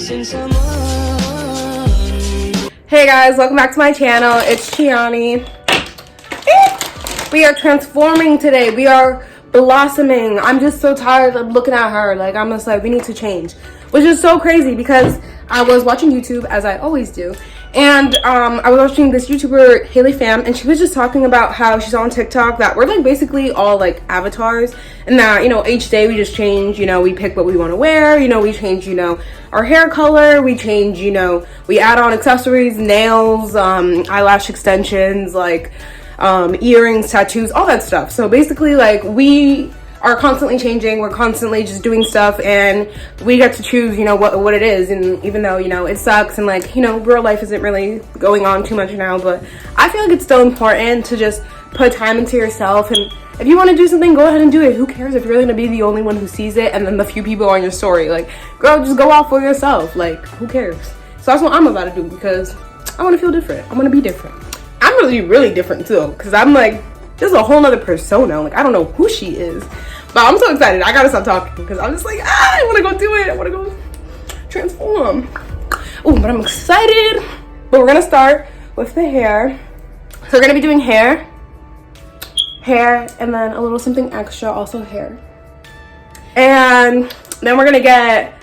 missing someone. Hey guys, welcome back to my channel. It's Chianny. We are transforming today. We are blossoming. I'm just so tired of looking at her. Like, I'm just like, we need to change. Which is so crazy because I was watching YouTube, as I always do. And I was watching this YouTuber, Haley Pham, and she was just talking about how she's on TikTok, that we're like basically all like avatars, and that, you know, each day we just change, you know, we pick what we want to wear, you know, we change, you know, our hair color, we change, you know, we add on accessories, nails, eyelash extensions, like earrings, tattoos, all that stuff. So basically, like, we are constantly changing, we're constantly just doing stuff, and we get to choose, you know, what it is. And even though, you know, it sucks and, like, you know, real life isn't really going on too much now, but I feel like it's still important to just put time into yourself. And if you want to do something, go ahead and do it. Who cares if you're really gonna be the only one who sees it and then the few people on your story? Like, girl, just go out for yourself. Like, who cares? So that's what I'm about to do, because I want to feel different. I want to be different. I'm really different too, because I'm like, there's a whole nother persona. Like, I don't know who she is, but I'm so excited. I gotta stop talking because I'm just like, I want to go do it. I want to go transform. Oh, but I'm excited. But we're gonna start with the hair. So we're gonna be doing hair, and then a little something extra, also hair. And then we're gonna get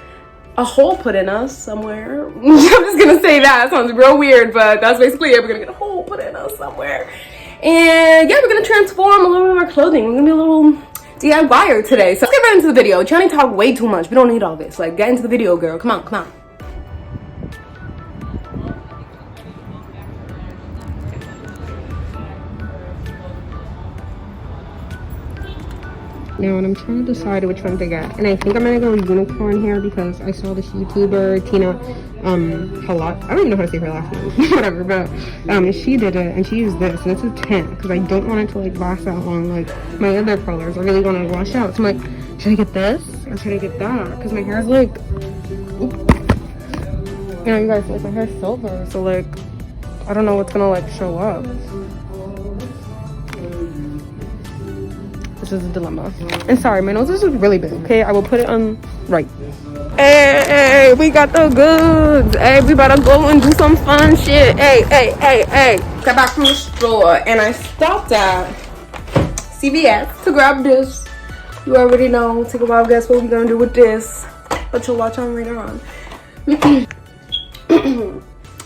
a hole put in us somewhere. I'm just gonna say that. It sounds real weird, but that's basically it. We're gonna get a hole put in us somewhere. And yeah, we're gonna transform a little bit of our clothing. We're gonna be a little DIYer today. So let's get right into the video. Chianny talk way too much. We don't need all this. Like, get into the video, girl. Come on, come on. Now, and I'm trying to decide which one to get, and I think I'm gonna go unicorn hair because I saw this YouTuber Tina, Halot. I don't even know how to say her last name, whatever. But she did it, and she used this, and it's a tint because I don't want it to like last that long like my other colors. I really want to wash out. So I'm like, should I get this or should I get that? Because my hair is like, you know, you guys, like, my hair's silver, so like, I don't know what's gonna like show up. This is a dilemma. And sorry, my nose is really big, okay? I will put it on right. Hey, we got the goods. Hey, we better go and do some fun shit. Hey. Got back from the store, and I stopped at CVS to grab this. You already know. Take a wild guess what we're gonna do with this, but you'll watch on later on.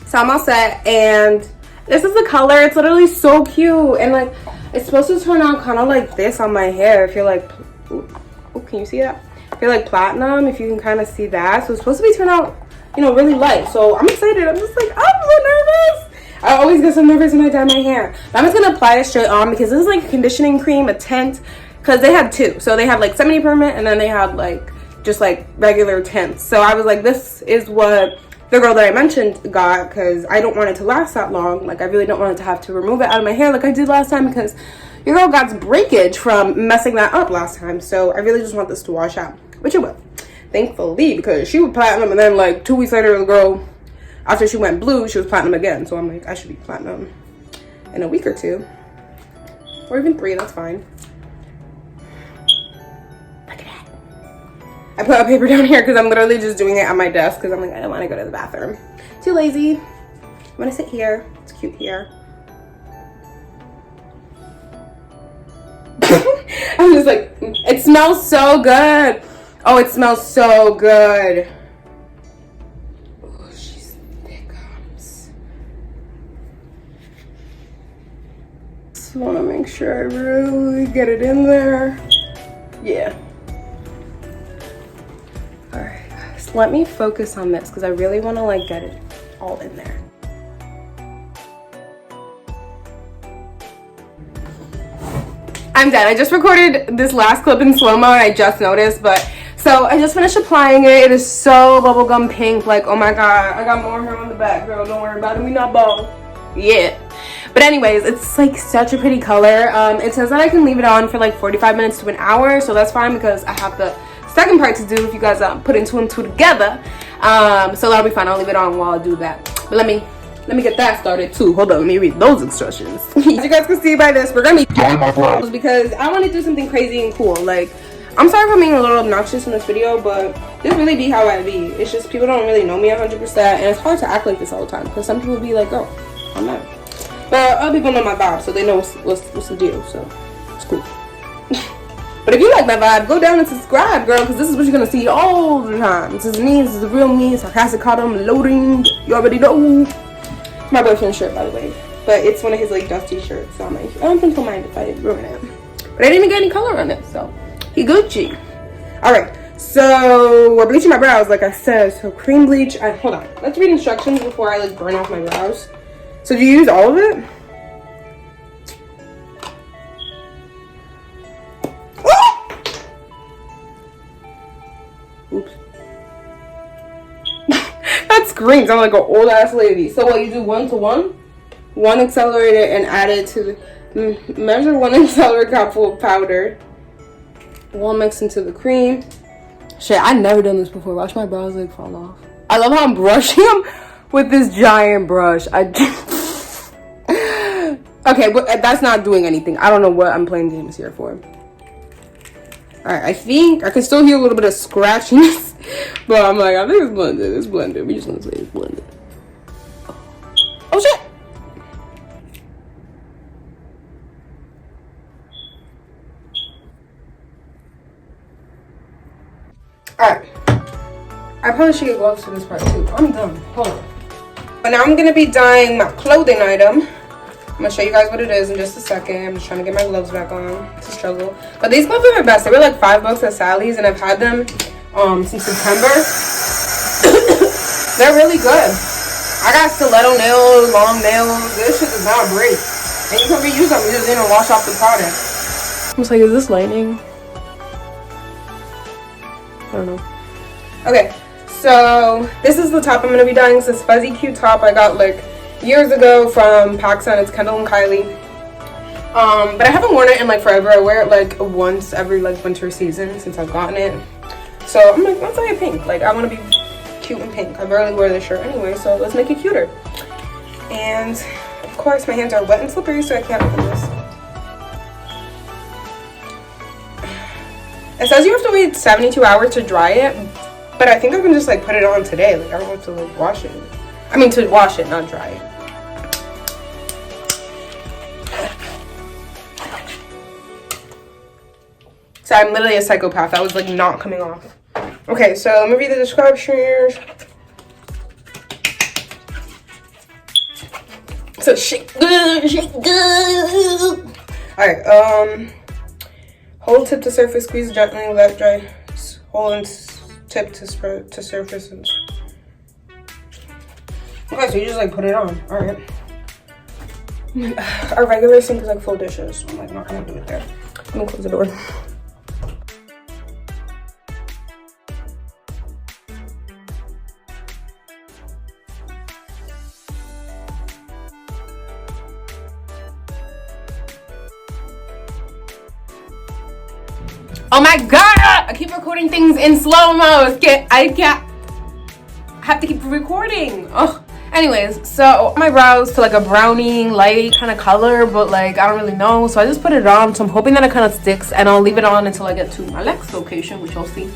So I'm all set, and this is the color. It's literally so cute, and like, it's supposed to turn out kind of like this on my hair. If you're like, oh, can you see that? If you're like platinum, if you can kind of see that. So it's supposed to be turn out, you know, really light. So I'm excited. I'm just like, I'm so nervous. I always get so nervous when I dye my hair. But I'm just gonna apply it straight on because this is like a conditioning cream, a tint, because they had two. So they had like semi-permanent, and then they had like just like regular tints. So I was like, this is what the girl that I mentioned got, because I don't want it to last that long. Like, I really don't want it to have to remove it out of my hair like I did last time, because your girl got breakage from messing that up last time. So I really just want this to wash out, which it will, thankfully, because she was platinum, and then like 2 weeks later, the girl, after she went blue, she was platinum again. So I'm like, I should be platinum in a week or two, or even 3. That's fine. I put a paper down here because I'm literally just doing it at my desk because I'm like, I don't want to go to the bathroom. Too lazy. I'm gonna sit here. It's cute here. I'm just like, it smells so good. Oh, it smells so good. Oh, she's thick. Just want to make sure I really get it in there. Yeah. Alright guys, let me focus on this because I really want to like get it all in there. I'm dead. I just recorded this last clip in slow-mo and I just noticed, but so I just finished applying it. It is so bubblegum pink. Like, oh my god, I got more hair on the back, girl. Don't worry about it. We not bald yet. But anyways, it's like such a pretty color. It says that I can leave it on for like 45 minutes to an hour, so that's fine because I have the second part to do if you guys put in 2 and 2 together. So that'll be fine. I'll leave it on while I do that. But let me get that started too. Hold on, let me read those instructions. As you guys can see by this, we're gonna be because I want to do something crazy and cool. Like, I'm sorry for being a little obnoxious in this video, but This really be how I be. It's just people don't really know me 100%, and it's hard to act like this all the time because some people be like, "Oh, I'm not," but other people know my vibe, so they know what's the deal. So it's cool. But if you like my vibe, go down and subscribe, girl, because this is what you're gonna see all the time. This is me. This is the real me. Sarcastic Autumn loading. You already know. My boyfriend's shirt, by the way, but it's one of his like dusty shirts. So I'm like, I don't think he'll mind if I ruin it. But I didn't even get any color on it, so he Gucci. All right. So we're bleaching my brows, like I said. So cream bleach. Hold on. Let's read instructions before I like burn off my brows. So do you use all of it? Oops. That screams. I'm like an old ass lady. So what, you do 1 to 1? 1 accelerator and add it to the measure 1 accelerator cup full of powder. 1 mix into the cream. Shit, I never done this before. Watch my brows like fall off. I love how I'm brushing them with this giant brush. Okay, but that's not doing anything. I don't know what I'm playing games here for. Alright, I think I can still hear a little bit of scratchiness, but I'm like, I think it's blended. It's blended. We're just gonna say it's blended. Oh shit! Alright. I probably should get gloves for this part too. I'm done. Hold on. But now I'm gonna be dyeing my clothing item. I'm gonna show you guys what it is in just a second. I'm just trying to get my gloves back on. It's a struggle. But these gloves are the best. They were like $5 at Sally's, and I've had them since September. They're really good. I got stiletto nails, long nails. This shit does not break. And you can reuse them. You just didn't wash off the product. I was like, is this lightning? I don't know. Okay, so this is the top I'm gonna be dyeing. It's this fuzzy cute top I got like years ago from PacSun. It's Kendall and Kylie. But I haven't worn it in like forever. I wear it like once every like winter season since I've gotten it. So I'm like, let's dye it pink. Like I want to be cute and pink. I barely wear this shirt anyway, so let's make it cuter. And of course my hands are wet and slippery, so I can't open this. It says you have to wait 72 hours to dry it, but I think I can just like put it on today. Like I don't have to like wash it. I mean to wash it, not dry it. So I'm literally a psychopath. That was like not coming off. Okay, so let me read the descriptions. So shake good, shake good. Alright, hold tip to surface, squeeze gently, let dry. Hold and tip to spread to surface. And okay, so you just like put it on. Alright. Our regular sink is like full dishes, so I'm like not gonna do it there. Let me close the door. Oh my god! I keep recording things in slow-mo. I can't. I have to keep recording. Oh. Anyways, so my brows to like a brownie light kind of color, but like I don't really know. So I just put it on. So I'm hoping that it kind of sticks, and I'll leave it on until I get to my next location, which you'll see.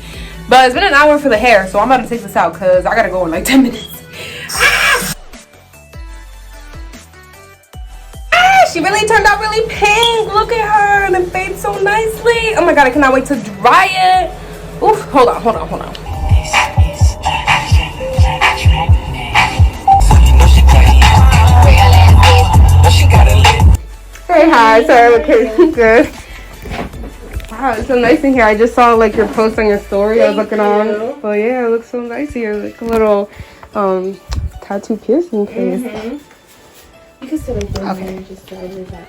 But it's been an hour for the hair, so I'm about to take this out because I gotta go in like 10 minutes. She really turned out really pink. Look at her, and it fades so nicely. Oh my god, I cannot wait to dry it. Oof, hold on. Hey, hi, sorry, okay, good. Wow, it's so nice in here. I just saw like your post on your story. I was looking on. But yeah, it looks so nice here. Like a little tattoo piercing face. You can sit like this and just sit over that.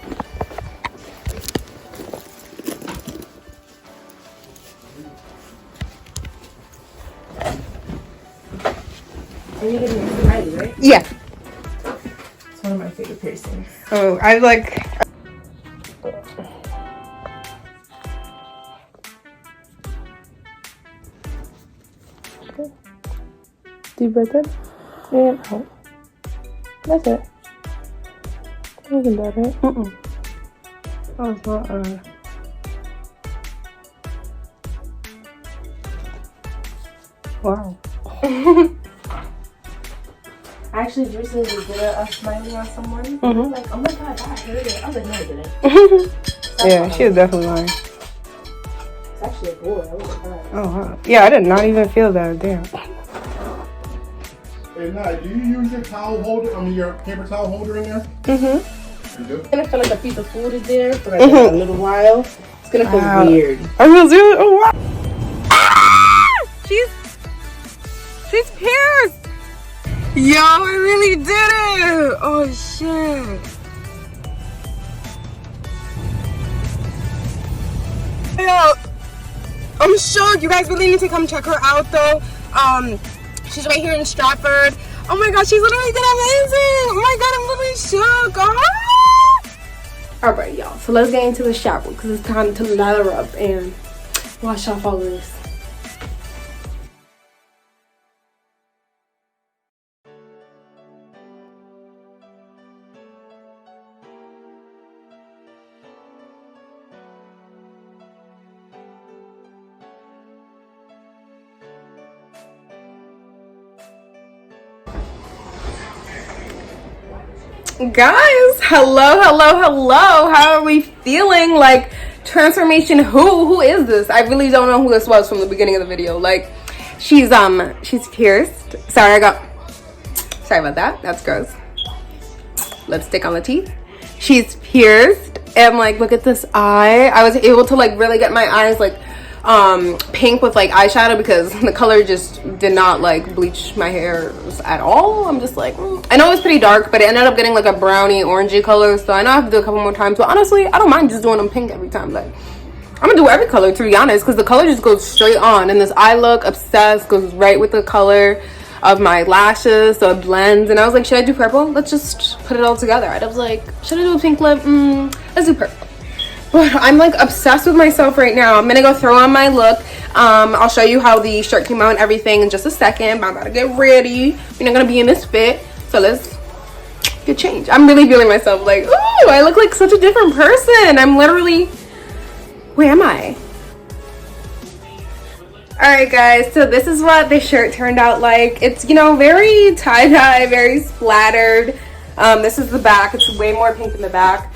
Are you getting it ready, right? Yeah. It's one of my favorite piercings. Oh, I like. Okay. Deep breath in and out. That's it. Wasn't that it? Oh, it's not Wow. Actually, Drew said he did a smiley on someone. Mm-hmm. Like, oh my god, that hurt it. I was like, no, I didn't. Yeah, she was definitely lying. It's actually a boy. I was surprised. Oh, wow. Yeah, I did not even feel that. Damn. Hey, Nye, do you use your towel holder, your paper towel holder in there? Mm-hmm. You do? It's gonna feel like a piece of food is there for like a little while. It's gonna feel weird. I feel good. Oh, wow. Ah! She's pierced. Yo, I really did it. Oh, shit. Yo, I'm shook. You guys really need to come check her out, though. She's right here in Stratford. Oh my god, she's literally did amazing. Oh my god, I'm literally shook. Ah! Alright, y'all. So let's get into the shower because it's time to lather up and wash off all of this. Guys, hello, how are we feeling? Like, transformation, who is this? I really don't know who this was from the beginning of the video. Like, she's pierced. Sorry about that, that's gross. Lipstick on the teeth. She's pierced, and like, look at this eye. I was able to like really get my eyes like pink with like eyeshadow because the color just did not like bleach my hairs at all. I'm just like, I know it was pretty dark, but it ended up getting like a brownie orangey color, so I know I have to do a couple more times. But honestly, I don't mind just doing them pink every time. Like, I'm gonna do every color, to be honest, because the color just goes straight on, and this eye look obsessed goes right with the color of my lashes, so it blends. And I was like, should I do purple? Let's just put it all together. I was like, should I do a pink lip? Let's do purple. I'm like obsessed with myself right now. I'm gonna go throw on my look. I'll show you how the shirt came out and everything in just a second, but I'm about to get ready. We're not gonna be in this fit, so let's get changed. I'm really feeling myself like, ooh, I look like such a different person. I'm literally, where am I? Alright guys, so this is what the shirt turned out like. It's, you know, very tie-dye, very splattered. This is the back. It's way more pink in the back.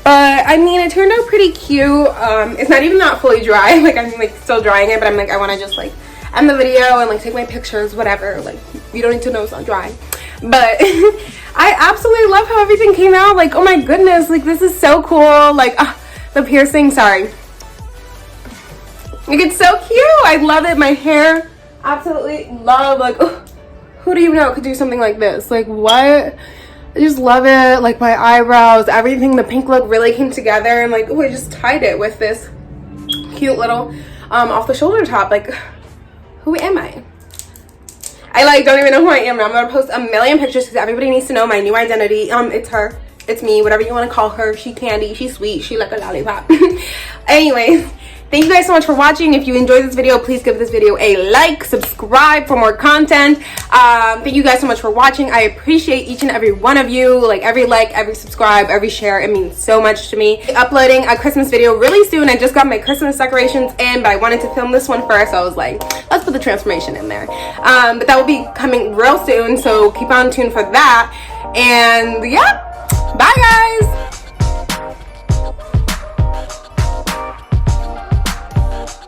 But I mean, it turned out pretty cute. It's not even not fully dry. Like, I'm like still drying it, but I'm like, I want to just like end the video and like take my pictures, whatever. Like, you don't need to know it's not dry. But I absolutely love how everything came out. Like, oh my goodness, like this is so cool. Like, the piercing, sorry. Like, it's so cute. I love it. My hair, absolutely love. Like, who do you know could do something like this? Like, what? I just love it. Like, my eyebrows, everything, the pink look really came together, and like, oh, I just tied it with this cute little off the shoulder top. Like, who am I? I like don't even know who I am. I'm gonna post a million pictures because everybody needs to know my new identity. It's her, it's me, whatever you want to call her. She candy, she's sweet, she like a lollipop. Anyways, thank you guys so much for watching. If you enjoyed this video, please give this video a like, subscribe for more content. Thank you guys so much for watching. I appreciate each and every one of you. Like, every like, every subscribe, every share, it means so much to me. I'm uploading a Christmas video really soon. I just got my Christmas decorations in, but I wanted to film this one first. So I was like, let's put the transformation in there. But that will be coming real soon, so keep on tuned for that. And yeah, bye guys.